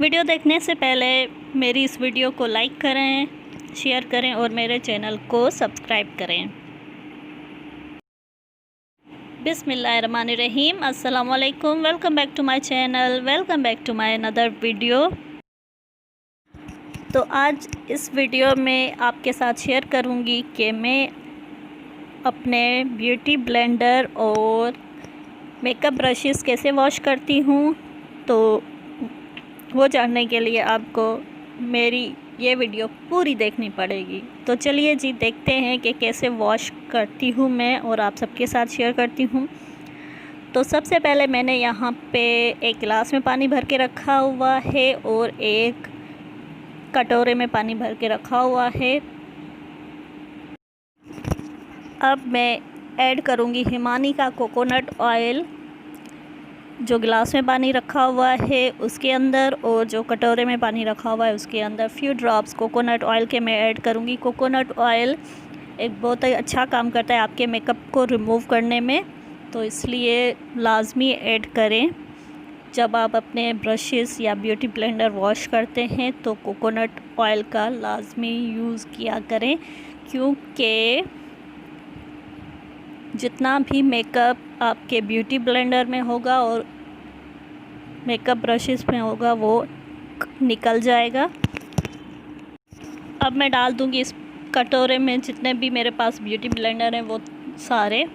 Video देखने से पहले मेरी इस वीडियो को लाइक करें, शेयर करें और मेरे चैनल को सब्सक्राइब करें। बिस्मिल्लाहिर्रहमानिर्रहीम। अस्सलाम वालेकुम। Welcome back to my channel, welcome back to my another video. तो आज इस वीडियो में आपके साथ शेयर करूंगी कि मैं अपने ब्यूटी ब्लेंडर और मेकअप ब्रशेस कैसे वॉश करती हूँ। तो वो जानने के लिए आपको मेरी ये वीडियो पूरी देखनी पड़ेगी। तो चलिए जी, देखते हैं कि कैसे वॉश करती हूँ मैं और आप सबके साथ शेयर करती हूँ। तो सबसे पहले मैंने यहाँ पे एक गिलास में पानी भर के रखा हुआ है और एक कटोरे में पानी भर के रखा हुआ है। अब मैं ऐड करूँगी हिमानी का कोकोनट ऑयल, जो गिलास में पानी रखा हुआ है उसके अंदर, और जो कटोरे में पानी रखा हुआ है उसके अंदर फ्यू ड्रॉप्स कोकोनट ऑयल के मैं ऐड करूँगी। कोकोनट ऑयल एक बहुत ही अच्छा काम करता है आपके मेकअप को रिमूव करने में, तो इसलिए लाजमी ऐड करें। जब आप अपने ब्रशेस या ब्यूटी ब्लेंडर वॉश करते हैं तो कोकोनट ऑयल का लाजमी यूज़ किया करें, क्योंकि जितना भी मेकअप आपके ब्यूटी ब्लेंडर में होगा और मेकअप ब्रशेस में होगा वो निकल जाएगा। अब मैं डाल दूंगी इस कटोरे में जितने भी मेरे पास ब्यूटी ब्लेंडर हैं वो सारे।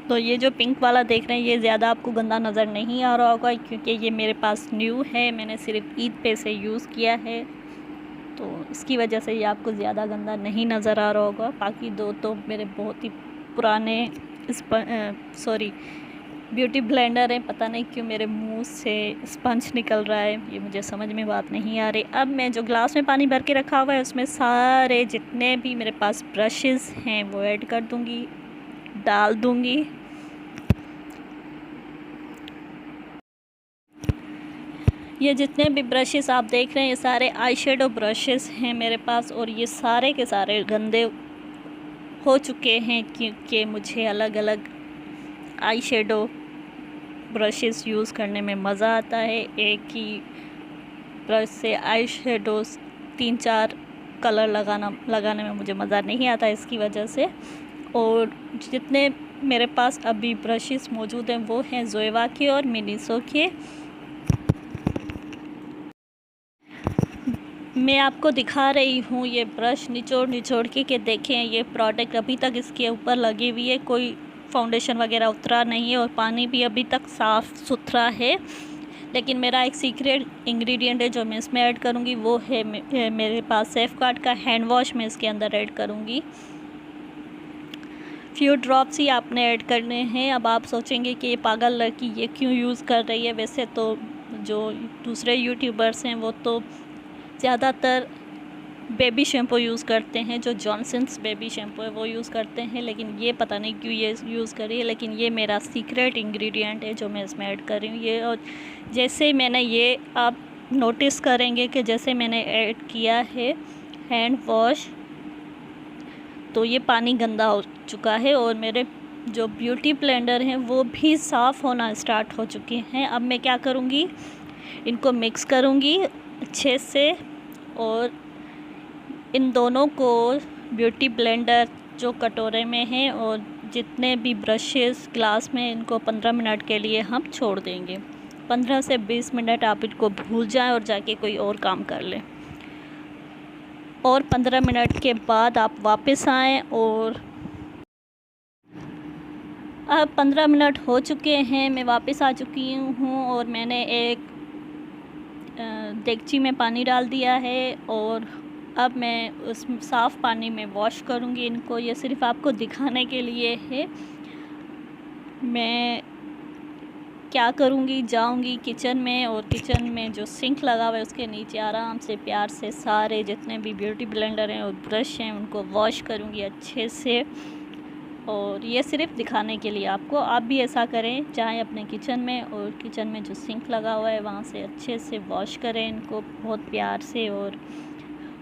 तो ये जो पिंक वाला देख रहे हैं ये ज़्यादा आपको गंदा नज़र नहीं आ रहा होगा, क्योंकि ये मेरे पास न्यू है, मैंने सिर्फ ईद पे से यूज़ किया है, तो इसकी वजह से ये आपको ज़्यादा गंदा नहीं नज़र आ रहा होगा। बाकी दो तो मेरे बहुत ही पुराने ब्यूटी ब्लेंडर है। पता नहीं क्यों मेरे मुंह से स्पंज निकल रहा है, ये मुझे समझ में बात नहीं आ रही। अब मैं जो ग्लास में पानी भर के रखा हुआ है उसमें सारे जितने भी मेरे पास ब्रशेस हैं वो ऐड कर दूंगी, डाल दूंगी। ये जितने भी ब्रशेस आप देख रहे हैं ये सारे आई शेडो ब्रशेस हैं मेरे पास, और ये सारे के सारे गंदे हो चुके हैं क्योंकि मुझे अलग अलग आई शेडो ब्रशेस यूज़ करने में मज़ा आता है। एक ही ब्रश से आई शेडोज़ 3-4 कलर लगाने में मुझे मज़ा नहीं आता इसकी वजह से। और जितने मेरे पास अभी ब्रशेस मौजूद हैं वो हैं जोएवा के और मिनीसो के। मैं आपको दिखा रही हूँ ये ब्रश निचोड़ के देखें, ये प्रोडक्ट अभी तक इसके ऊपर लगी हुई है, कोई फाउंडेशन वगैरह उतरा नहीं है और पानी भी अभी तक साफ़ सुथरा है। लेकिन मेरा एक सीक्रेट इंग्रेडिएंट है जो मैं इसमें ऐड करूँगी, वो है मेरे पास सेफगार्ड का हैंड वॉश मैं इसके अंदर ऐड करूँगी। फ्यू ड्रॉप्स ही आपने ऐड करने हैं। अब आप सोचेंगे कि ये पागल लड़की ये क्यों यूज़ कर रही है। वैसे तो जो दूसरे यूट्यूबर्स हैं वो तो ज़्यादातर बेबी शैम्पू यूज़ करते हैं, जो जॉनसन्स बेबी शैम्पू है वो यूज़ करते हैं, लेकिन ये पता नहीं क्यों ये यूज़ कर रही है। लेकिन ये मेरा सीक्रेट इंग्रेडिएंट है जो मैं इसमें ऐड कर रही हूँ ये। और जैसे मैंने ये आप नोटिस करेंगे कि जैसे मैंने ऐड किया है हैंड वॉश तो ये पानी गंदा हो चुका है और मेरे जो ब्यूटी ब्लेंडर हैं वो भी साफ़ होना स्टार्ट हो चुके हैं। अब मैं क्या करूँगी, इनको मिक्स करूँगी अच्छे से, और इन दोनों को ब्यूटी ब्लेंडर जो कटोरे में हैं और जितने भी ब्रशेस ग्लास में, इनको 15 मिनट के लिए हम छोड़ देंगे। 15 से 20 मिनट आप इनको भूल जाएं और जाके कोई और काम कर लें, और 15 मिनट के बाद आप वापस आएँ। और अब 15 मिनट हो चुके हैं, मैं वापस आ चुकी हूँ और मैंने एक देगची में पानी डाल दिया है और अब मैं उस साफ़ पानी में वॉश करूँगी इनको। ये सिर्फ आपको दिखाने के लिए है। मैं क्या करूँगी, जाऊँगी किचन में और किचन में जो सिंक लगा हुआ है उसके नीचे आराम से प्यार से सारे जितने भी ब्यूटी ब्लेंडर हैं और ब्रश हैं उनको वॉश करूँगी अच्छे से। और ये सिर्फ दिखाने के लिए आपको, आप भी ऐसा करें चाहे अपने किचन में, और किचन में जो सिंक लगा हुआ है वहाँ से अच्छे से वॉश करें इनको बहुत प्यार से, और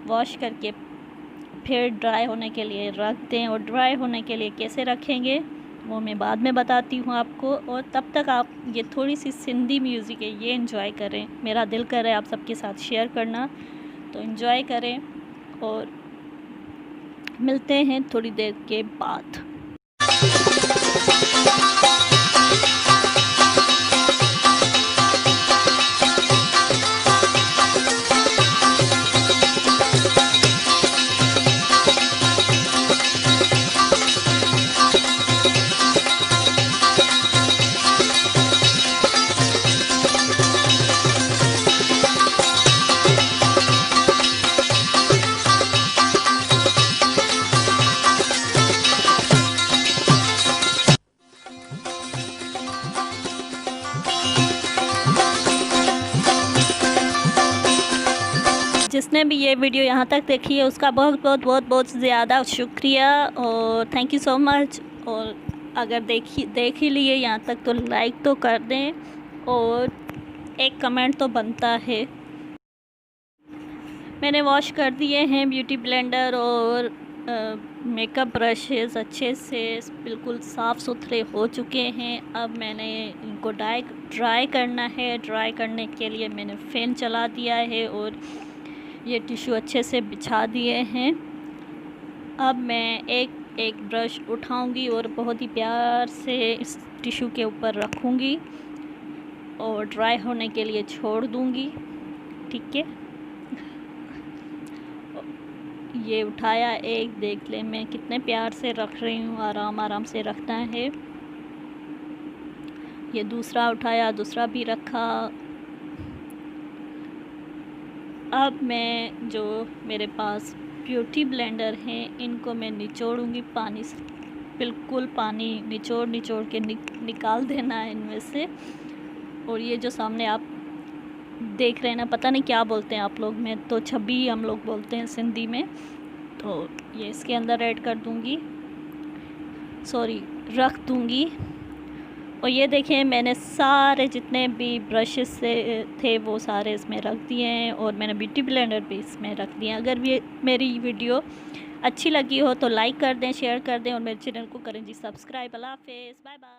वॉश करके फिर ड्राई होने के लिए रख दें। और ड्राई होने के लिए कैसे रखेंगे, वो मैं बाद में बताती हूँ आपको। और तब तक आप ये थोड़ी सी सिंधी म्यूज़िक है ये एंजॉय करें। मेरा दिल कर रहा है आप सबके साथ शेयर करना, तो एंजॉय करें और मिलते हैं थोड़ी देर के बाद। जिसने भी ये वीडियो यहाँ तक देखी है उसका बहुत बहुत बहुत बहुत ज़्यादा शुक्रिया और थैंक यू सो मच। और अगर देख ही लिए यहाँ तक तो लाइक तो कर दें और एक कमेंट तो बनता है। मैंने वॉश कर दिए हैं ब्यूटी ब्लेंडर और मेकअप ब्रशेस अच्छे से बिल्कुल साफ़ सुथरे हो चुके हैं। अब मैंने इनको ड्राई करना है। ड्राई करने के लिए मैंने फ़ैन चला दिया है और ये टिश्यू अच्छे से बिछा दिए हैं। अब मैं एक एक ब्रश उठाऊंगी और बहुत ही प्यार से इस टिश्यू के ऊपर रखूंगी और ड्राई होने के लिए छोड़ दूंगी। ठीक है, ये उठाया एक, देख ले मैं कितने प्यार से रख रही हूँ, आराम आराम से रखना है। ये दूसरा उठाया, दूसरा भी रखा। अब मैं जो मेरे पास ब्यूटी ब्लेंडर हैं इनको मैं निचोड़ूंगी पानी से, बिल्कुल पानी निचोड़ के निकाल देना है इनमें से। और ये जो सामने आप देख रहे हैं ना, पता नहीं क्या बोलते हैं आप लोग, में तो छब्बी हम लोग बोलते हैं सिंधी में, तो ये इसके अंदर ऐड कर दूंगी, रख दूंगी। और ये देखें मैंने सारे जितने भी ब्रशेस से थे वो सारे इसमें रख दिए हैं और मैंने ब्यूटी ब्लेंडर भी इसमें रख दिए। अगर भी मेरी वीडियो अच्छी लगी हो तो लाइक कर दें, शेयर कर दें और मेरे चैनल को करें जी सब्सक्राइब। अल्लाह हाफ़िज़, बाय बाय।